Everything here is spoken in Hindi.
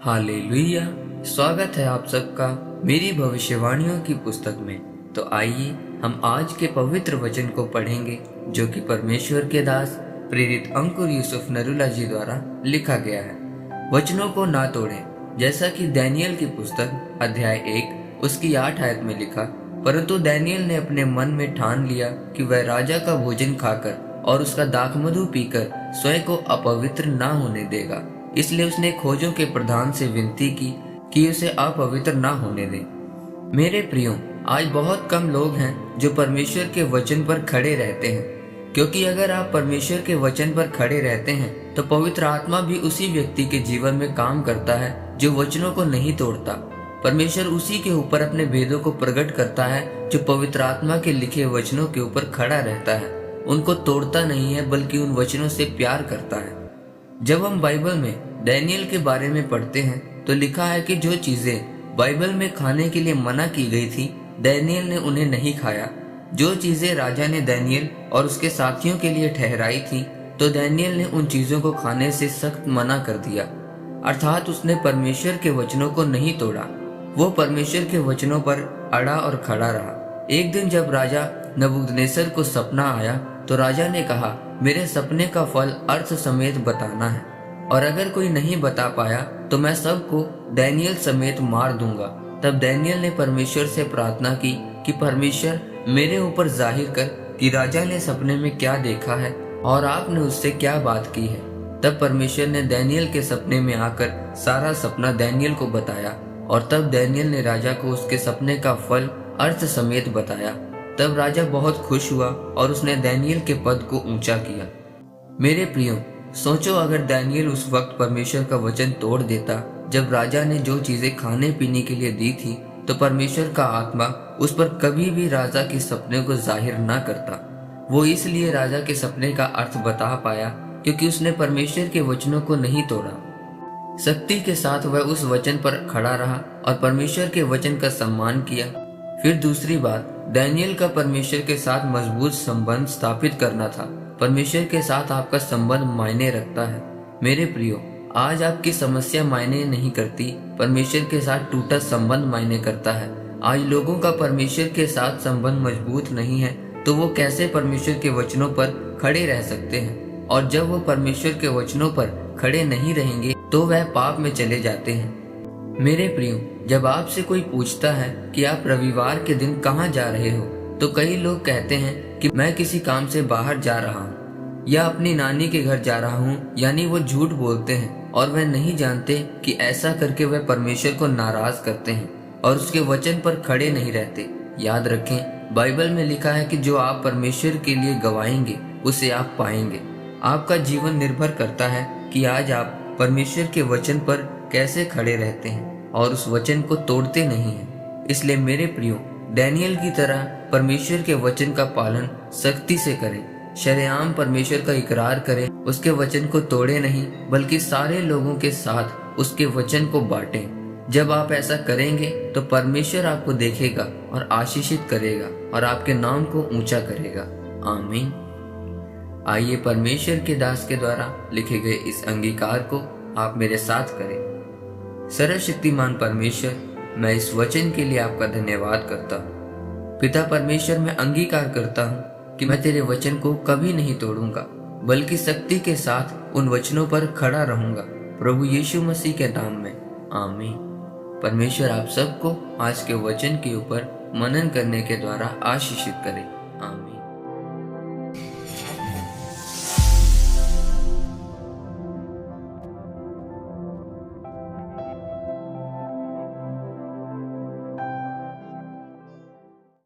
हालेलुया। स्वागत है आप सबका मेरी भविष्यवाणियों की पुस्तक में। तो आइए हम आज के पवित्र वचन को पढ़ेंगे जो कि परमेश्वर के दास प्रेरित अंकुर यूसुफ नरूला जी द्वारा लिखा गया है। वचनों को ना तोड़ें, जैसा कि दानियेल की पुस्तक अध्याय 1 उसकी 8 आयत में लिखा, परंतु दानियेल ने अपने मन में ठान लिया कि वह राजा का भोजन खाकर और उसका दाखमधु पीकर स्वयं को अपवित्र ना होने देगा। इसलिए उसने खोजों के प्रधान से विनती की कि उसे अपवित्र ना होने दे। मेरे प्रियो, आज बहुत कम लोग हैं जो परमेश्वर के वचन पर खड़े रहते हैं, क्योंकि अगर आप परमेश्वर के वचन पर खड़े रहते हैं तो पवित्र आत्मा भी उसी व्यक्ति के जीवन में काम करता है जो वचनों को नहीं तोड़ता। परमेश्वर उसी के ऊपर अपने भेदों को प्रकट करता है जो पवित्र आत्मा के लिखे वचनों के ऊपर खड़ा रहता है, उनको तोड़ता नहीं है बल्कि उन वचनों से प्यार करता है। जब हम बाइबल में दानियेल के बारे में पढ़ते हैं तो लिखा है कि जो चीजें बाइबल में खाने के लिए मना की गई थी, दानियेल ने उन्हें नहीं खाया। जो चीजें राजा ने दानियेल और उसके साथियों के लिए ठहराई थी, तो दानियेल ने उन चीजों को खाने से सख्त मना कर दिया, अर्थात उसने परमेश्वर के वचनों को नहीं तोड़ा। वो परमेश्वर के वचनों पर अड़ा और खड़ा रहा। एक दिन जब राजा नबूकदनेस्सर को सपना आया तो राजा ने कहा, मेरे सपने का फल अर्थ समेत बताना है, और अगर कोई नहीं बता पाया तो मैं सबको दानियेल समेत मार दूंगा। तब दानियेल ने परमेश्वर से प्रार्थना की कि परमेश्वर मेरे ऊपर जाहिर कर कि राजा ने सपने में क्या देखा है और आपने उससे क्या बात की है। तब परमेश्वर ने दानियेल के सपने में आकर सारा सपना दानियेल को बताया, और तब दानियेल ने राजा को उसके सपने का फल अर्थ समेत बताया। तब राजा बहुत खुश हुआ और उसने दानियेल के पद को ऊंचा किया। मेरे प्रियो, सोचो अगर दानियेल उस वक्त परमेश्वर का वचन तोड़ देता जब राजा ने जो चीजें खाने पीने के लिए दी थी, तो परमेश्वर का आत्मा उस पर कभी भी राजा के सपने को जाहिर ना करता। वो इसलिए राजा के सपने का अर्थ बता पाया क्योंकि उसने परमेश्वर के वचनों को नहीं तोड़ा। शक्ति के साथ वह उस वचन पर खड़ा रहा और परमेश्वर के वचन का सम्मान किया। फिर दूसरी बात, दानियेल का परमेश्वर के साथ मजबूत संबंध स्थापित करना था। परमेश्वर के साथ आपका संबंध मायने रखता है। मेरे प्रियो, आज आपकी समस्या मायने नहीं करती, परमेश्वर के साथ टूटा संबंध मायने करता है। आज लोगों का परमेश्वर के साथ संबंध मजबूत नहीं है तो वो कैसे परमेश्वर के वचनों पर खड़े रह सकते हैं, और जब वो परमेश्वर के वचनों पर खड़े नहीं रहेंगे तो वह पाप में चले जाते हैं। मेरे प्रियो, जब आपसे कोई पूछता है कि आप रविवार के दिन कहाँ जा रहे हो, तो कई लोग कहते हैं कि मैं किसी काम से बाहर जा रहा हूँ या अपनी नानी के घर जा रहा हूँ, यानी वो झूठ बोलते हैं और वह नहीं जानते कि ऐसा करके वह परमेश्वर को नाराज करते हैं और उसके वचन पर खड़े नहीं रहते। याद रखें, बाइबल में लिखा है कि जो आप परमेश्वर के लिए गवाएंगे उसे आप पाएंगे। आपका जीवन निर्भर करता है कि आज आप परमेश्वर के वचन पर कैसे खड़े रहते हैं और उस वचन को तोड़ते नहीं हैं। इसलिए मेरे प्रियो, दानियेल की तरह परमेश्वर के वचन का पालन सख्ती से करें, शरेआम परमेश्वर का इकरार करें, उसके वचन को तोड़े नहीं बल्कि सारे लोगों के साथ उसके वचन को बांटें। जब आप ऐसा करेंगे तो परमेश्वर आपको देखेगा और आशीषित करेगा और आपके नाम को ऊंचा करेगा। आमीन। आइए परमेश्वर के दास के द्वारा लिखे गए इस अंगीकार को आप मेरे साथ करें। सर्वशक्तिमान परमेश्वर, मैं इस वचन के लिए आपका धन्यवाद करता हूँ। पिता परमेश्वर, मैं अंगीकार करता हूँ कि मैं तेरे वचन को कभी नहीं तोड़ूंगा बल्कि शक्ति के साथ उन वचनों पर खड़ा रहूंगा, प्रभु यीशु मसीह के नाम में। आमीन। परमेश्वर आप सबको आज के वचन के ऊपर मनन करने के द्वारा आशीषित करे।